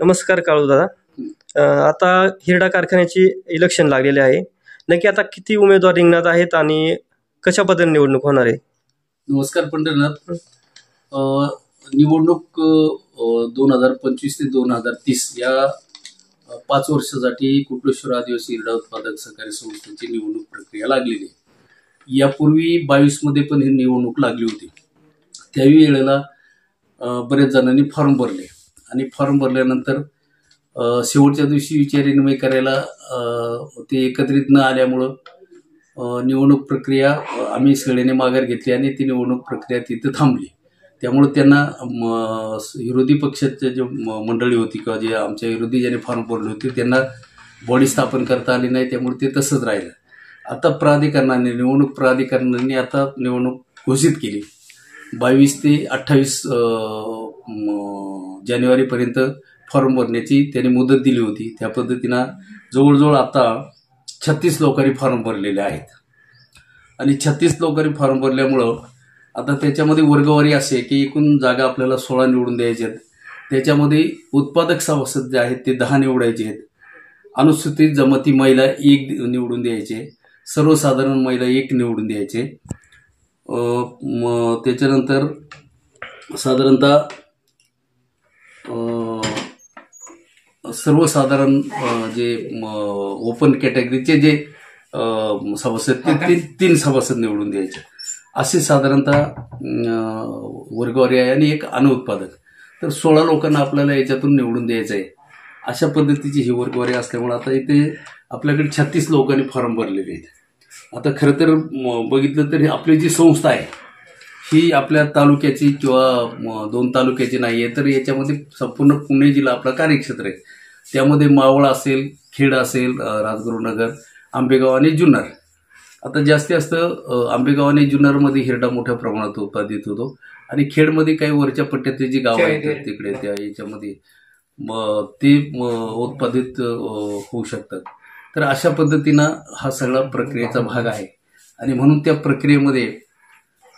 नमस्कार काळू दादा. आता हिरडा कारखान्याची इलेक्शन लागलेली आहे. नक्की आता किती उमेदवार रिंगणात आहेत आणि कशा पद्धतीने निवडणूक होणार आहे? नमस्कार पंढरनाथ. निवडणूक 2025 ते 2030 या 5 वर्षासाठी कुटलेश्वर आदिवासी हिरडा उत्पादक सहकारी संस्थेची निवडणूक प्रक्रिया लागलेली आहे. यापूर्वी 22 मध्ये पण ही निवडणूक लागली होती. त्याही वेळेला बरेच जणांनी फॉर्म भरले आणि फॉर्म भरल्यानंतर शेवटच्या दिवशी विचारविनिमय करायला ते एकत्रित न आल्यामुळं निवडणूक प्रक्रिया आम्ही सगळ्यांनी माघार घेतली आणि ती निवडणूक प्रक्रिया तिथं थांबली. त्यामुळे त्यांना विरोधी पक्षाचे जे मंडळी होती किंवा जे आमच्या विरोधी ज्यांनी फॉर्म भरले होते त्यांना बॉडी स्थापन करता आली नाही, त्यामुळे ते तसंच राहिलं. आता निवडणूक प्राधिकरणाने आता निवडणूक घोषित केली. 22 ते 28 जानेवारीपर्यंत फॉर्म भरण्याची त्यांनी मुदत दिली होती. त्या पद्धतीनं जवळजवळ आता 36 लोकांनी फॉर्म भरलेले आहेत आणि 36 लोकांनी फॉर्म भरल्यामुळं आता त्याच्यामध्ये वर्गवारी असे की एकूण जागा आपल्याला 16 निवडून द्यायच्या आहेत. त्याच्यामध्ये उत्पादक सभासद जे आहेत ते 10 निवडायचे आहेत. अनुसूचित जमाती महिला 1 निवडून द्यायचे. सर्वसाधारण महिला 1 निवडून द्यायचे. त्याच्यानंतर साधारणतः सर्वसाधारण जे ओपन कॅटेगरीचे जे सभासद ते 3 सभासद निवडून द्यायचे. असे साधारणतः वर्गवारी आहे आणि एक अनुत्पादक. तर 16 लोकांना आपल्याला याच्यातून निवडून द्यायचं आहे. अशा पद्धतीची ही वर्गवारी असल्यामुळे आता इथे आपल्याकडे 36 लोकांनी फॉर्म भरलेले आहेत. आता खरं तर बघितलं तर आपली जी संस्था आहे ही आपल्या तालुक्याची किंवा 2 तालुक्याची नाही आहे, तर याच्यामध्ये संपूर्ण पुणे जिल्हा आपला कार्यक्षेत्र आहे. त्यामध्ये मावळ असेल, खेड असेल, राजगुरुनगर, आंबेगाव आणि जुन्नर. आता जास्तीत जास्त आंबेगाव आणि जुन्नरमध्ये हिरडा मोठ्या प्रमाणात उत्पादित होतो आणि खेडमध्ये काही वरच्या पट्ट्यातली जी गावं आहेत तिकडे त्या याच्यामध्ये ते उत्पादित होऊ शकतात. तर अशा पद्धतीनं हा सगळा प्रक्रियेचा भाग आहे आणि म्हणून त्या प्रक्रियेमध्ये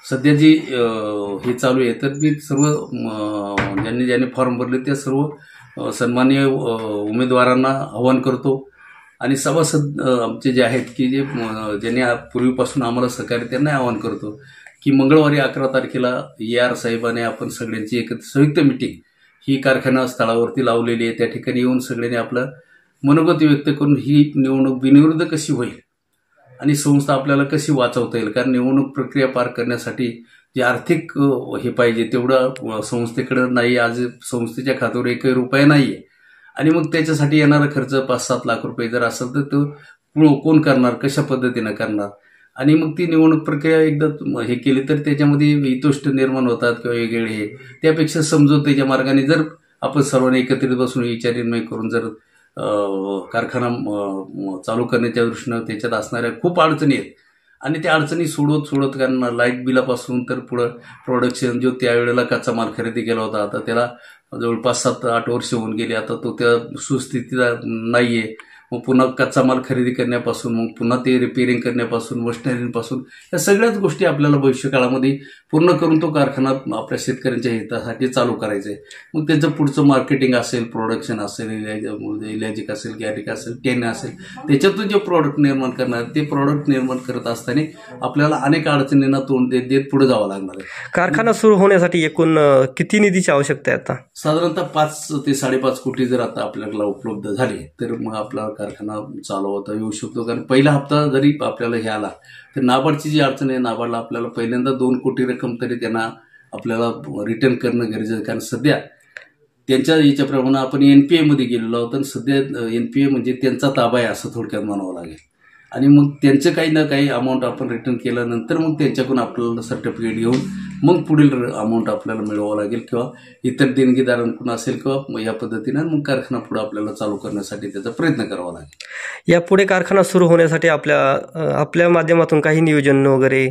सध्या जी हे चालू आहे तर मी सर्व ज्यांनी फॉर्म भरले त्या सर्व सन्माननीय उमेदवारांना आवाहन करतो आणि सभासद आमचे जे आहेत की ज्यांनी पूर्वीपासून आम्हाला सहकार्य त्यांना आवाहन करतो की मंगळवारी 11 तारखेला AR साहेबांनी आपण सगळ्यांची एक संयुक्त मिटिंग ही कारखाना स्थळावरती लावलेली आहे. त्या ठिकाणी येऊन सगळ्यांनी आपलं मनोगत व्यक्त करून ही निवडणूक बिनविरुद्ध कशी होईल आणि संस्था आपल्याला कशी वाचवता येईल. कारण निवडणूक प्रक्रिया पार करण्यासाठी जे आर्थिक हे पाहिजे तेवढं संस्थेकडं नाही. आज संस्थेच्या खात्यावर 1 रुपया नाही आहे आणि मग त्याच्यासाठी येणारा खर्च 5-7 लाख रुपये जर असेल तर तो कोण करणार, कशा पद्धतीनं करणार. आणि मग ती निवडणूक प्रक्रिया एकदा हे केली तर त्याच्यामध्ये हितोष्ट निर्माण होतात किंवा वेगवेगळे हे. त्यापेक्षा समजूतीच्या मार्गाने जर आपण सर्वांनी एकत्रित बसून विचारविनिमय करून जर कारखाना चालू करण्याच्या दृष्टीनं त्याच्यात असणाऱ्या खूप अडचणी आहेत आणि त्या अडचणी सोडवत कारण लाईट बिलापासून तर पुढं प्रोडक्शन जो त्यावेळेला कच्चा माल खरेदी केला होता आता त्याला जवळपास 7-8 वर्ष होऊन गेली. आता तो त्या सुस्थितीला नाही आहे. मग पुन्हा कच्चा माल खरेदी करण्यापासून मग पुन्हा ते रिपेअरिंग करण्यापासून मशिनरीपासून या सगळ्याच गोष्टी आपल्याला भविष्यकाळामध्ये पूर्ण करून तो कारखाना आपल्या शेतकऱ्यांच्या हितासाठी चालू करायचा आहे. मग त्याचं पुढचं मार्केटिंग असेल, प्रोडक्शन असेल, इलॅजिक असेल, गॅरिक असेल, टेन असेल, त्याच्यातून जे प्रॉडक्ट निर्माण करणार ते प्रॉडक्ट निर्माण करत असताना आपल्याला अनेक अडचणींना तोंड देत पुढे जावं लागणार आहे. कारखाना सुरू होण्यासाठी एकूण किती निधीची आवश्यकता आहे? आता साधारणतः 5 ते 5.5 कोटी जर आता आपल्याला उपलब्ध झाले तर मग आपला कारखाना चालवता येऊ शकतो. कारण पहिला हप्ता जरी आपल्याला हे आला तर नाबार्डची जी अडचण आहे, नाबार्डला आपल्याला पहिल्यांदा 2 कोटी रक्कम तरी त्यांना आपल्याला रिटर्न करणं गरजेचं आहे. कारण सध्या त्यांच्या याच्याप्रमाणे आपण NPA मध्ये गेलेलो आहोत आणि सध्या NPA म्हणजे त्यांचा ताबा आहे असं थोडक्यात म्हणावं लागेल. आणि मग त्यांचं काही ना काही अमाऊंट आपण रिटर्न केल्यानंतर मग त्यांच्याकडून आपल्याला सर्टिफिकेट घेऊन मग पुढील अमाऊंट आपल्याला मिळवावं लागेल किंवा इतर देणगीदारांकडून असेल किंवा या पद्धतीनं मग कारखाना पुढे आपल्याला चालू करण्यासाठी त्याचा प्रयत्न करावा लागेल. यापुढे कारखाना सुरू होण्यासाठी आपल्या माध्यमातून काही नियोजन वगैरे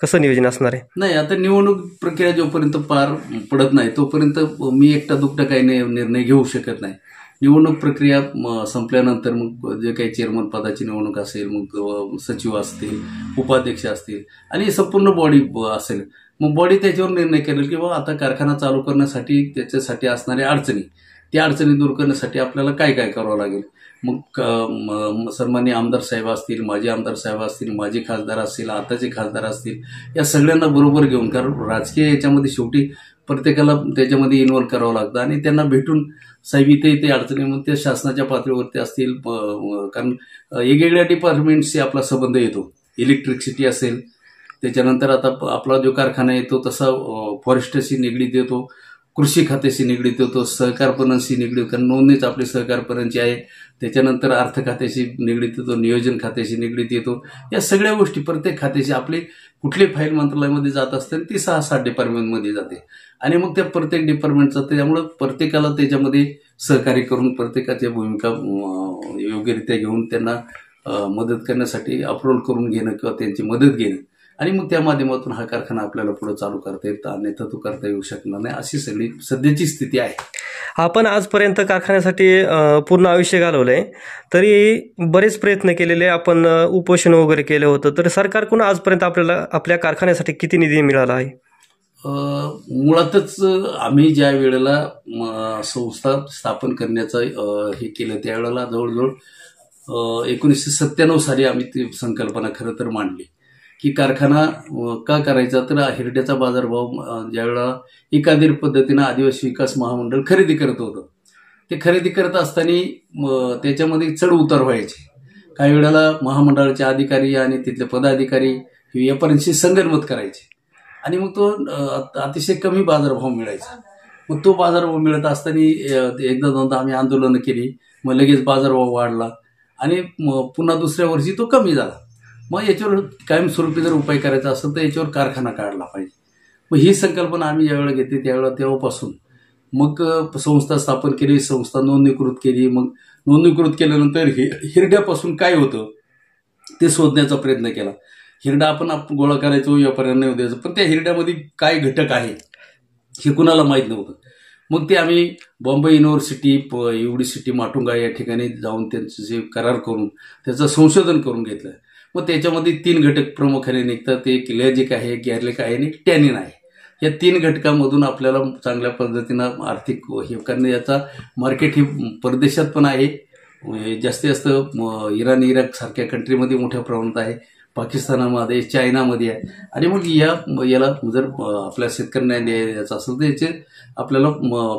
कसं नियोजन असणार आहे? नाही, आता निवडणूक प्रक्रिया जोपर्यंत पार पडत नाही तोपर्यंत मी एकटा दुकटा काही निर्णय घेऊ शकत नाही. निवडणूक प्रक्रिया संपल्यानंतर मग जे काही चेअरमन पदाची निवडणूक असेल, मग सचिव असतील, उपाध्यक्ष असतील आणि संपूर्ण बॉडी असेल, मग बॉडी त्याच्यावर निर्णय करेल की बाबा आता कारखाना चालू करण्यासाठी त्याच्यासाठी असणाऱ्या अडचणी त्या अडचणी दूर करण्यासाठी आपल्याला काय काय करावं लागेल. मग सन्माननीय आमदार साहेब असतील, माजी आमदार साहेब असतील, माजी खासदार असतील, आताचे खासदार असतील, या सगळ्यांना बरोबर घेऊन, कारण राजकीय याच्यामध्ये शेवटी प्रत्येकाला त्याच्यामध्ये इन्व्हॉल्व करावं लागतं आणि त्यांना भेटून साहेब इथे अडचणी मग त्या शासनाच्या पातळीवरती असतील, कारण वेगवेगळ्या डिपार्टमेंटशी आपला संबंध येतो. इलेक्ट्रिसिटी असेल, त्याच्यानंतर आता आपला जो कारखाना येतो तसा फॉरेस्टशी निगडीत येतो, कृषी खात्याशी निगडीत येतो, सहकारपणाशी निगडीत, कारण नोंदणीच आपली सहकारपणाची आहे. त्याच्यानंतर अर्थ खात्याशी निगडीत येतो, नियोजन खात्याशी निगडीत येतो. या सगळ्या गोष्टी प्रत्येक खात्याशी आपली कुठली फाईल मंत्रालयामध्ये जात असते ती 6-7 डिपार्टमेंटमध्ये जाते आणि मग त्या प्रत्येक डिपार्टमेंटचं त्यामुळं प्रत्येकाला त्याच्यामध्ये सहकार्य करून प्रत्येकाच्या भूमिका योग्यरित्या घेऊन त्यांना मदत करण्यासाठी अप्रोल करून घेणं किंवा त्यांची मदत घेणं आणि मग त्या माध्यमातून हा कारखाना आपल्याला पुढे चालू करता येईल, अन्यथा तो करता येऊ शकणार नाही, अशी सगळी सध्याची स्थिती आहे. आपण आजपर्यंत कारखान्यासाठी पूर्ण आयुष्य घालवलंय, तरी बरेच प्रयत्न केलेले, आपण उपोषण वगैरे केलं होतं, तर सरकारकडून आजपर्यंत आपल्याला आपल्या कारखान्यासाठी किती निधी मिळाला आहे? मुळातच आम्ही ज्या वेळेला संस्था स्थापन करण्याचं हे केलं त्यावेळेला जवळजवळ 1997 साली आम्ही ती संकल्पना खरं तर मांडली की कारखाना का करायचा. तर हिरड्याचा बाजारभाव ज्यावेळेला एकाधिक पद्धतीनं आदिवासी विकास महामंडळ खरेदी करत होतं, ते खरेदी करत असताना त्याच्यामध्ये चढ उतार व्हायचे. काही वेळेला महामंडळाचे अधिकारी आणि तिथले पदाधिकारी व्यापाऱ्यांशी संगनमत करायचे आणि मग तो अतिशय कमी बाजारभाव मिळायचा. मग तो बाजारभाव मिळत असताना एकदा दोनदा आम्ही आंदोलनं केली, मग लगेच बाजारभाव वाढला आणि पुन्हा दुसऱ्या वर्षी तो कमी झाला. मग याच्यावर कायमस्वरूपी जर उपाय करायचा असेल तर याच्यावर कारखाना काढला पाहिजे. मग ही संकल्पना आम्ही ज्यावेळेला घेतली त्यावेळेला तेव्हापासून मग संस्था स्थापन केली, संस्था नोंदणीकृत केली. मग नोंदणीकृत केल्यानंतर हिरड्यापासून काय होतं ते शोधण्याचा प्रयत्न केला. हिरडा आपण गोळा करायचो, व्यापाऱ्यांना द्यायचो, पण त्या हिरड्यामध्ये काय घटक आहे हे कुणाला माहीत नव्हतं. मग ते आम्ही बॉम्बे युनिव्हर्सिटी, युनिव्हर्सिटी माटुंगा या ठिकाणी जाऊन त्यांचे जे करार करून त्याचं संशोधन करून घेतलं. मग त्याच्यामध्ये 3 घटक प्रमुखाने निघतात, एक लॅजिक आहे, गॅरलिक आहे आणि टॅनिन आहे. या 3 घटकांमधून आपल्याला चांगल्या पद्धतीनं आर्थिक हे करणं, याचा मार्केट हे परदेशात पण आहे, जास्तीत जास्त इराक सारख्या कंट्रीमध्ये मोठ्या प्रमाणात आहे, पाकिस्तानामध्ये, चायनामध्ये आहे. आणि मग याला जर आपल्या शेतकऱ्यांना द्यायचं असेल तर याचे आपल्याला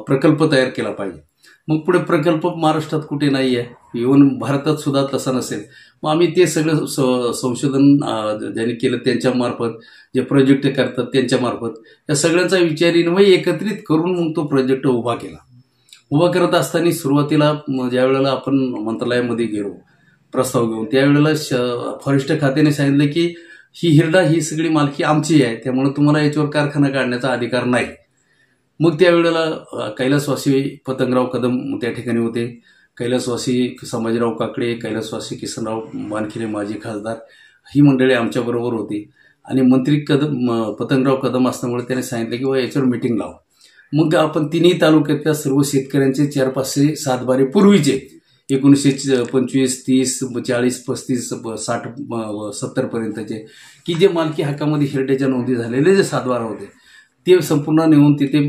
प्रकल्प तयार केला पाहिजे. मग पुढे प्रकल्प महाराष्ट्रात कुठे नाही आहे, इव्हन भारतात सुद्धा तसा नसेल. मग आम्ही ते सगळं संशोधन ज्यांनी केलं त्यांच्या मार्फत, जे प्रोजेक्ट करतात त्यांच्या मार्फत, या सगळ्यांचा विचार एकत्रित करून मग तो प्रोजेक्ट उभा केला. उभा करत असताना सुरुवातीला ज्या वेळेला आपण मंत्रालयामध्ये गेलो प्रस्ताव घेऊन, त्यावेळेला फॉरेस्ट खात्याने सांगितलं की ही हिरडा ही सगळी मालकी आमची आहे, त्यामुळे तुम्हाला याच्यावर कारखाना काढण्याचा अधिकार नाही. मग त्यावेळेला कैलासवासी पतंगराव कदम त्या ठिकाणी होते, कैलासवासी संभाजीराव काकडे, कैलासवासी किसनराव वानखिरे माजी खासदार, ही मंडळी आमच्याबरोबर होती. आणि मंत्री पतंगराव कदम असल्यामुळे त्याने सांगितलं की याच्यावर मिटिंग लावा. मग आपण 3ही तालुक्यातल्या सर्व शेतकऱ्यांचे 400-500 सातबारे पूर्वीचे 1925, 30, 40, 35, 60, 70 पर्यंतचे की जे मालकी हक्कामध्ये हिरड्याच्या नोंदी झालेले जे सातबारा होते ते संपूर्ण नेऊन तिथे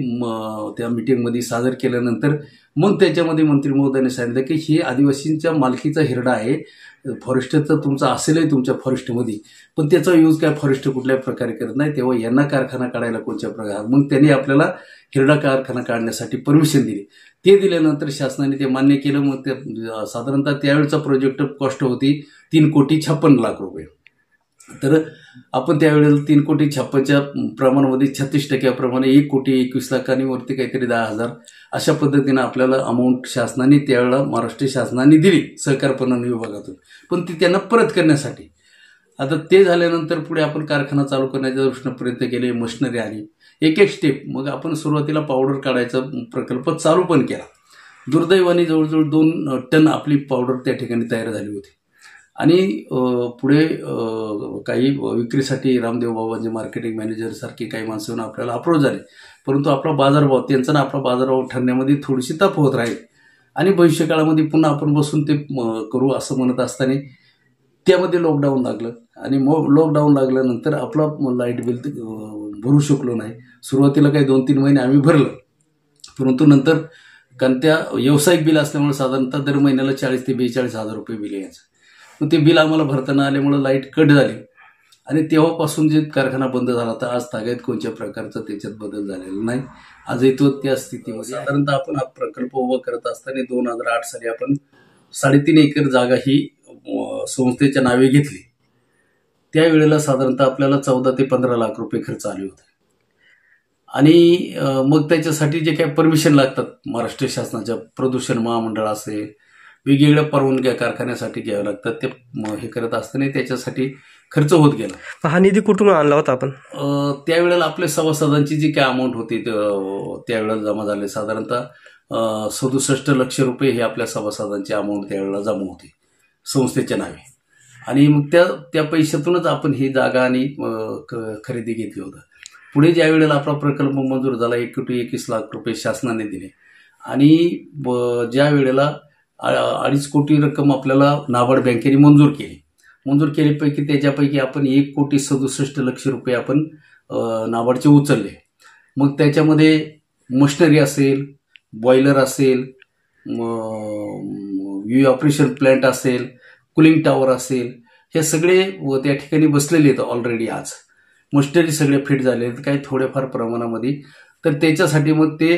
त्या मिटिंगमध्ये सादर केल्यानंतर मग त्याच्यामध्ये मंत्री महोदयाने सांगितलं की हे आदिवासींच्या मालकीचा हिरडा आहे, फॉरेस्टचा तुमचा असेलही तुमच्या फॉरेस्टमध्ये, पण त्याचा यूज काय फॉरेस्ट कुठल्याही प्रकारे करत नाही, तेव्हा यांना कारखाना काढायला कोणत्या प्रकारे. मग त्यांनी आपल्याला हिरडा कारखाना काढण्यासाठी परमिशन दिली. ते दिल्यानंतर शासनाने ते मान्य केलं. मग ते साधारणतः त्यावेळेचा प्रोजेक्ट कॉस्ट होती 3,56,00,000 रुपये. तर आपण त्यावेळेला 3,56,00,000च्या प्रमाणामध्ये 36% 1,21,00,000 आणि वरती काहीतरी 10,000 अशा पद्धतीनं आपल्याला अमाऊंट शासनाने त्यावेळेला महाराष्ट्र शासनाने दिली सहकार पणन विभागातून, पण ती त्यांना परत करण्यासाठी. आता ते झाल्यानंतर पुढे आपण कारखाना चालू करण्याच्या दृष्टीने प्रयत्न केले, मशिनरी आली, एक स्टेप. मग आपण सुरुवातीला पावडर काढायचा प्रकल्प चालू पण केला. दुर्दैवाने जवळजवळ 2 टन आपली पावडर त्या ठिकाणी तयार झाली होती. आणि पुढे काही विक्रीसाठी रामदेव बाबांचे मार्केटिंग मॅनेजर सारखे काही माणसं येऊन आपल्याला अप्रोच झाले, परंतु आपला बाजारभाव त्यांचा ना आपला बाजारभाव ठरण्यामध्ये थोडीशी तप होत राहील आणि भविष्यकाळामध्ये पुन्हा आपण बसून ते करू असं म्हणत असताना त्यामध्ये लॉकडाऊन लागलं. आणि मग लॉकडाऊन लागल्यानंतर आपला लाईट बिल भरू शकलो नाही. सुरुवातीला काही 2-3 महिने आम्ही भरलं, परंतु नंतर कारण त्या व्यावसायिक बिल असल्यामुळे साधारणतः दर महिन्याला 40 ते 42,000 रुपये बिल यायचं. मग ते बिल आम्हाला भरताना आल्यामुळे लाईट कट झाली आणि तेव्हापासून जे कारखाना बंद झाला तर आज तागायत कोणत्या प्रकारचा त्याच्यात बदल झालेला नाही. आजही तो त्या स्थितीमध्ये. साधारणतः आपण हा प्रकल्प उभा करत असताना 2008 साली आपण 3.5 एकर जागा ही संस्थेच्या नावे घेतली. त्यावेळेला साधारणतः आपल्याला 14 ते 15 लाख रुपये खर्च आले होते. आणि मग त्याच्यासाठी जे काही परमिशन लागतात महाराष्ट्र शासनाच्या, प्रदूषण महामंडळ असेल, वेगवेगळ्या परवानग्या कारखान्यासाठी घ्याव्या लागतात. ते हे करत असताना त्याच्यासाठी खर्च होत गेला. हा निधी कुठून आणला होता आपण? त्यावेळेला आपल्या सभासदांची जी काही अमाऊंट होती त्यावेळेला जमा झाले. साधारणतः 67 लक्ष रुपये हे आपल्या सभासदांची अमाऊंट त्यावेळेला जमा होती संस्थेच्या नावे. आणि मग त्या पैशातूनच आपण ही जागा आणि खरेदी घेतली होती. पुढे ज्या वेळेला आपला प्रकल्प मंजूर झाला 1,21 लाख रुपये शासनाने दिले आणि ज्या वेळेला 2.5 कोटी रक्कम आपल्याला नाबार्ड बँकेने मंजूर केल्यापैकी त्याच्यापैकी आपण 1,67 लक्ष रुपये आपण नाबार्डचे उचलले. मग त्याच्यामध्ये मशिनरी असेल, बॉयलर असेल, ऑपरेशन प्लांट असेल, कुलिंग टॉवर असेल, हे सगळे त्या ठिकाणी बसलेले आहेत ऑलरेडी. आज मशिनरी सगळे फिट झाले आहेत काही थोड्याफार प्रमाणामध्ये. तर त्याच्यासाठी मग ते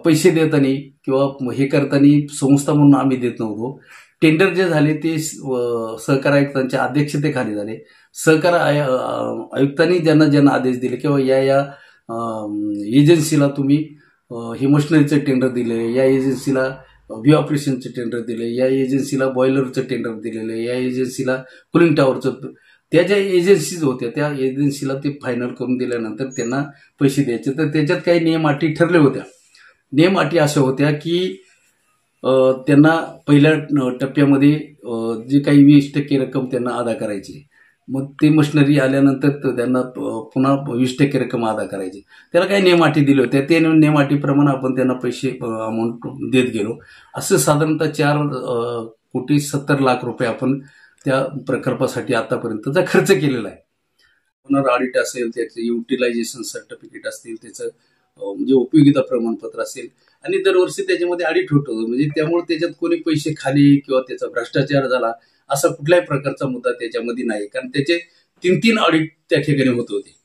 पैसे देताना किंवा हे करताना संस्था म्हणून आम्ही देत नव्हतो. टेंडर जे झाले ते सहकार आयुक्तांच्या अध्यक्षतेखाली झाले. सहकार आयुक्तांनी ज्यांना आदेश दिले किंवा या एजन्सीला तुम्ही हे मशिनरीचं टेंडर दिले, या एजन्सीला ऑपरेशनचे टेंडर दिले, या एजन्सीला बॉयलरचं टेंडर दिलेलं, या एजन्सीला कुलिंग टॉवरचं, त्या ज्या एजन्सीज होत्या त्या एजन्सीला ते फायनल करून दिल्यानंतर त्यांना पैसे द्यायचे. तर त्याच्यात काही नियम अटी ठरल्या होत्या. नियम अटी अशा होत्या की त्यांना पहिल्या टप्प्यामध्ये जे काही 20% रक्कम त्यांना अदा करायची. मग ते मशिनरी आल्यानंतर त्यांना पुन्हा 20% रक्कम अदा करायची. त्याला काही नियम अटी दिल्या होत्या. त्या नियम अटीप्रमाणे आपण त्यांना पैसे अमाऊंट देत गेलो. असं साधारणतः 4,70 लाख रुपये आपण त्या प्रकल्पासाठी आतापर्यंतचा खर्च केलेला आहे. पुन्हा ऑडिट असेल, त्याचं युटिलायझेशन सर्टिफिकेट असतील, त्याचं म्हणजे उपयोगिता प्रमाणपत्र असेल आणि दरवर्षी त्याच्यामध्ये ऑडिट होतं. म्हणजे त्यामुळे त्याच्यात कोणी पैसे खाली किंवा त्याचा भ्रष्टाचार झाला असा कुठल्याही प्रकारचा मुद्दा त्याच्यामध्ये नाही. कारण त्याचे 3 ऑडिट त्या ठिकाणी होत होते.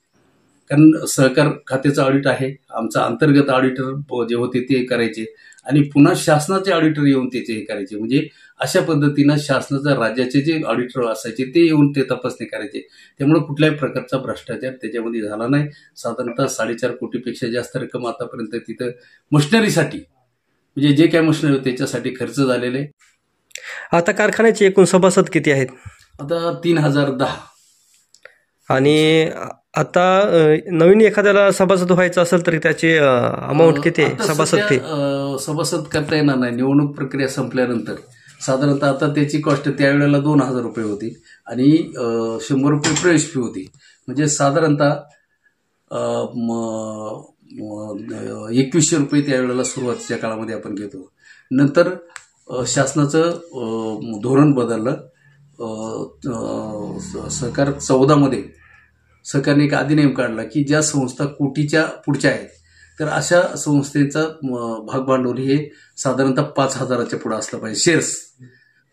कारण सहकार खात्याचं ऑडिट आहे, आमचा अंतर्गत ऑडिटर जे होते ते करायचे आणि पुन्हा शासनाचे ऑडिटर येऊन त्याचे हे करायचे. म्हणजे अशा पद्धतीनं शासनाच्या राज्याचे जे ऑडिटर असायचे ते येऊन ते तपासणी करायचे. त्यामुळे कुठल्याही प्रकारचा भ्रष्टाचार त्याच्यामध्ये झाला नाही. साधारणतः 4.5 कोटीपेक्षा जास्त रक्कम आतापर्यंत तिथं मशिनरीसाठी म्हणजे जे काही मशिनरी होते त्याच्यासाठी खर्च झालेले. आता कारखान्याचे एकूण सभासद किती आहेत? आता 3010. आणि आता नवीन एखाद्याला सभासद व्हायचं असेल तर त्याची अमाऊंट किती आहे? सभासद करता येणार नाही. निवडणूक प्रक्रिया संपल्यानंतर साधारणतः आता त्याची कॉस्ट त्यावेळेला 2,000 रुपये होती आणि 100 रुपये प्रवेश फी होती. म्हणजे साधारणतः 2100 रुपये त्यावेळेला सुरुवातीच्या काळामध्ये आपण घेतो. नंतर शासनाचं धोरण बदललं. सहकार 14 सरकारने एक अधिनियम काढला की ज्या संस्था कोटीच्या पुढच्या आहेत तर अशा संस्थेचा भागभांडवल हे साधारणतः 5,000च्या पुढे असलं पाहिजे शेअर्स.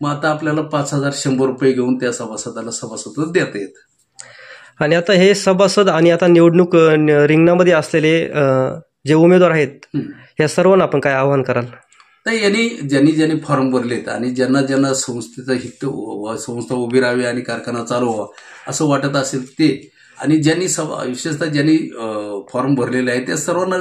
मग आता आपल्याला 5,100 रुपये घेऊन त्या सभासदाला सभासद देता येत. आणि आता हे सभासद आणि आता निवडणूक रिंगणामध्ये असलेले जे उमेदवार आहेत या सर्वांना आपण काय आवाहन कराल? तर ज्यांनी फॉर्म भरलेत आणि ज्यांना संस्थेचं हित संस्था उभी राहावी आणि कारखाना चालू व्हावा असं वाटत असेल ते आणि विशेषतः ज्यांनी फॉर्म भरलेले आहे त्या सर्वांना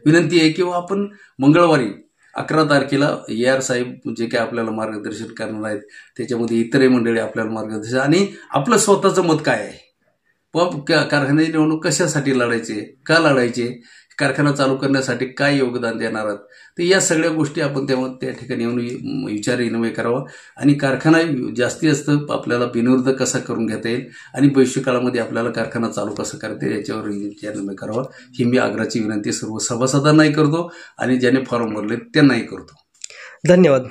विनंती आहे की आपण मंगळवारी 11 तारखेला AR साहेब जे काही आपल्याला मार्गदर्शन करणार आहेत त्याच्यामध्ये इतरही मंडळी आपल्याला मार्गदर्शन आणि आपलं स्वतःचं मत काय आहे, कारखान्याची निवडणूक कशासाठी लढायचे, का लढायचे, कारखाना चालू करण्यासाठी काय योगदान देणार आहात. तर या सगळ्या गोष्टी आपण त्या ठिकाणी येऊन विचार विनिमय करावा आणि कारखाना जास्तीत जास्त आपल्याला बिनविरोध कसा करून घेता येईल आणि भविष्यकाळामध्ये आपल्याला कारखाना चालू कसा करता येईल याच्यावर विचार विनिमय करावा. ही मी आग्रहाची विनंती सर्व सभासदांनाही करतो आणि ज्याने फॉर्म भरले त्यांनाही करतो. धन्यवाद.